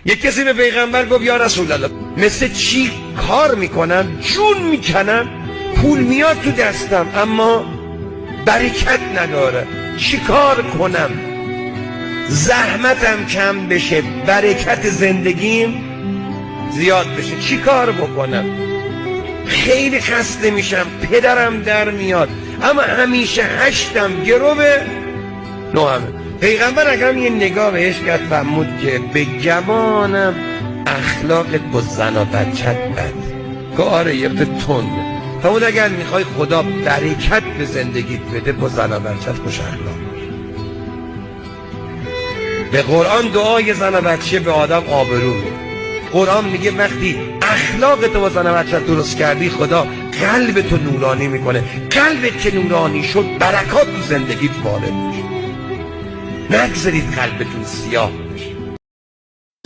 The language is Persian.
یک کسی به پیغمبر گفت یا رسول الله مثل چی کار میکنم، جون میکنم، پول میاد تو دستم اما برکت نداره، چی کار کنم زحمتم کم بشه برکت زندگیم زیاد بشه، چی کار بکنم؟ خیلی خسته میشم، پدرم در میاد اما همیشه هشتم گروه نوهمه. پیغمبر اکرم یه نگاه بهش کرد فرمود که به گمانم اخلاقت با زن و بچت بد. که آره یه تنده. فرمود اگر میخوای خدا برکت به زندگیت بده با زن و بچت خوش اخلاق. به قرآن دعای زن و بچه به آدم آبرو میده. قرآن میگه وقتی اخلاقت با زن و بچت درست کردی خدا قلبتو نورانی میکنه. قلبت که نورانی شد برکات تو زندگیت وارد میشه. نگذارید قلبتون سیاه